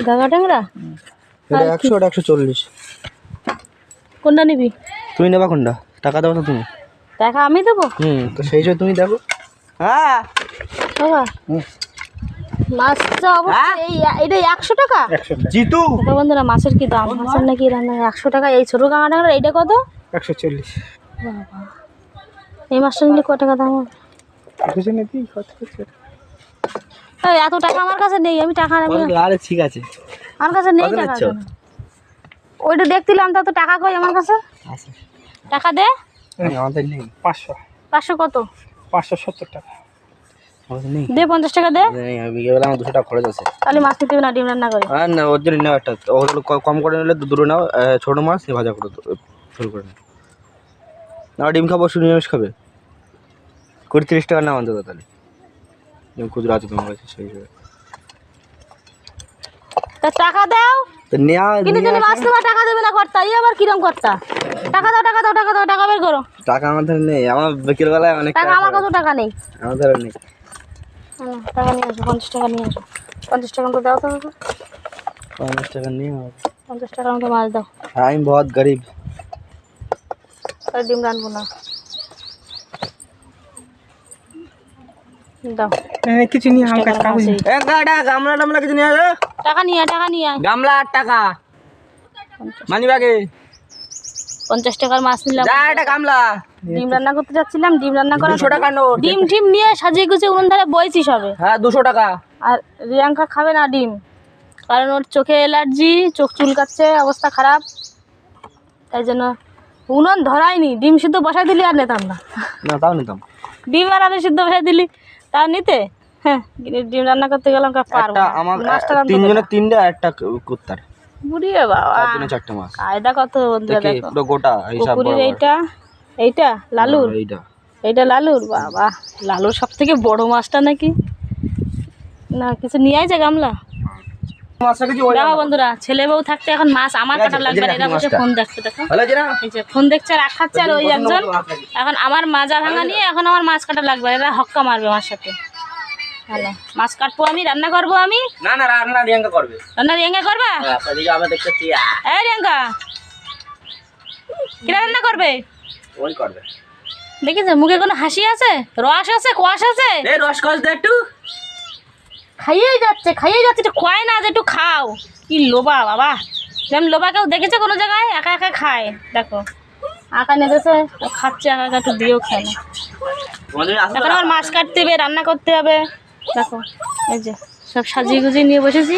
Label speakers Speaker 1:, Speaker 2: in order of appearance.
Speaker 1: Gaga ট্যাংরা
Speaker 2: এটা 100 ওটা 140।
Speaker 1: কোনটা নিবি?
Speaker 2: তুমি নেবা কোনটা? টাকা দাও তো তুমি।
Speaker 1: টাকা আমি দেবো?
Speaker 2: তো সেই হিসেবে তুমি দেখো। হ্যাঁ
Speaker 1: বাবা মাছটা অবশ্যই এটা 100 টাকা।
Speaker 2: জিতু
Speaker 1: তো বন্ধুরা মাছের কি দাম? মাছের নাকি রান্না 100 টাকা। এই ছোট গাগা ট্যাংরা এইটা কত?
Speaker 2: 140।
Speaker 1: বাবা এই মাছটা নিলে কত টাকা দাম হবে? এই এত টাকা আমার কাছে নেই, আমি টাকা নেব।
Speaker 2: আরে ঠিক আছে,
Speaker 1: আমার কাছে নেই টাকা। ওইটা দেখছিলাম তা তো টাকা কই আমার কাছে?
Speaker 2: আছে
Speaker 1: টাকা দে।
Speaker 2: আমাদের নেই। 500
Speaker 1: কত?
Speaker 2: 570 টাকা আমাদের নেই।
Speaker 1: দে 50 টাকা দে।
Speaker 2: আমি গেলাম 200 টাকা খরচ আছে।
Speaker 1: তাহলে মাছ নিতে না ডিম রান্না করি?
Speaker 2: না ওর জন্য নাও একটা, ওগুলো কম করে নিলে দুটো নাও, ছোট মাছ ভাজা করে ঝোল করে নাও। না ডিম খাবো, শুধু নিরামিষ খাবে? 30 টাকা নাও অন্তত, তাহলে খুচরো আছে তোমার কাছে সেই হিসেবে।
Speaker 1: তা টাকা দাও।
Speaker 2: তো নেওয়া
Speaker 1: কিন্তু তুমি মাছ নেওয়া টাকা দেবে না কর্তা, এই আবার কিরম কর্তা? টাকা দাও টাকা দাও টাকা দাও, টাকা বের করো।
Speaker 2: টাকা আমাদের নেই, আমার বিকেলবেলায় অনেক
Speaker 1: টাকা আমার কাছে টাকা নেই।
Speaker 2: আমাদের নেই।
Speaker 1: টাকা নিয়ে আসো, 50 টাকা নিয়ে আসো। 50 টাকা মতো দাও তো।
Speaker 2: 50 টাকা নিয়ে
Speaker 1: 50 টাকার মতো মাছ দাও।
Speaker 2: আমি বহুত গরিব।
Speaker 1: আর ডিম রানবো না, দাও।
Speaker 2: কিছু নিয়ে আমার কাছে কাগজ নেই। গামলা কিছু নিয়ে আসো।
Speaker 1: টাকা নিয়ে আয়।
Speaker 2: গামলা 8 টাকা মানি ব্যাগে।
Speaker 1: 50 টাকার মাছ নিলাম।
Speaker 2: যা এটা গামলা।
Speaker 1: ডিম রান্না করতে যাচ্ছিলাম, ডিম রান্না করা
Speaker 2: 200 টাকা নোট।
Speaker 1: ডিম টিম নিয়ে সাজিয়ে গুছিয়ে উনুন ধারে বইছি সবে।
Speaker 2: হ্যাঁ 200 টাকা।
Speaker 1: আর রিয়াঙ্কা খাবে না ডিম, কারণ ওর চোখে অ্যালার্জি, চোখ চুলকাচ্ছে, অবস্থা খারাপ। তাই জন্য উনুন ধরাইনি। ডিম সিদ্ধ বসাই দিলি আর নিতাম না।
Speaker 2: না তাও নিতাম।
Speaker 1: ডিম আর আলু সিদ্ধ বসাই দিলি তাও নিতে। হ্যাঁ ডিম রান্না করতে গেলাম পারবো না।
Speaker 2: আমার
Speaker 1: মাছটা রান্না
Speaker 2: তিনজনের 3টা, একটা কুত্তার।
Speaker 1: বুড়িয়ে বাবা,
Speaker 2: 4 মাছ।
Speaker 1: কায়দা কত বন্ধুরা
Speaker 2: দেখি
Speaker 1: দেখো।
Speaker 2: পুরো গোটা হিসাব
Speaker 1: পুকুরের
Speaker 2: বরাবর।
Speaker 1: এইটা লালুর,
Speaker 2: এইটা
Speaker 1: লালুর। বাবা লালুর সব থেকে বড় মাছটা নাকি না কিছু নিয়ে আইছে গামলা। দেখো বন্ধুরা, ছেলে বউ থাকতে এখন মাছ আমার কাটা লাগবে না। এরা বসে ফোন দেখতে, দেখো এই যে ফোন দেখছে আর খাচ্ছে। আর ওই একজন এখন আমার মাজা ভাঙা নিয়ে এখন আমার মাছ কাটা লাগবে। এরা হক্কা মারবে আমার সাথে। হ্যালো মাছ কাটবো আমি, রান্না করবো আমি।
Speaker 2: না রান্না রিয়াঙ্কা করবে।
Speaker 1: রান্না রিয়াঙ্কা করবা?
Speaker 2: আপনাদেরকে আমরা দেখতেছি।
Speaker 1: এই রিয়াঙ্কা কি রান্না করবে?
Speaker 2: ওই করবে।
Speaker 1: দেখেছে মুখে কোনো হাসি আছে, রস আছে, কোয়াশ আছে?
Speaker 2: এই রস কস দে একটু।
Speaker 1: খাইয়েই যাচ্ছে একটু খোয়াই না যে একটু খাও। কি লোভা বাবা, যেমন লোভা কেউ দেখেছে কোনো জায়গায়? একা একা খায়। দেখো আঁকা নেতেছে, খাচ্ছে একা একা, একটু দিয়েও খায় না। এখন আমার মাছ কাটতে হবে, রান্না করতে হবে। দেখো এই যে সব সাজিয়ে গুজিয়ে নিয়ে বসেছি।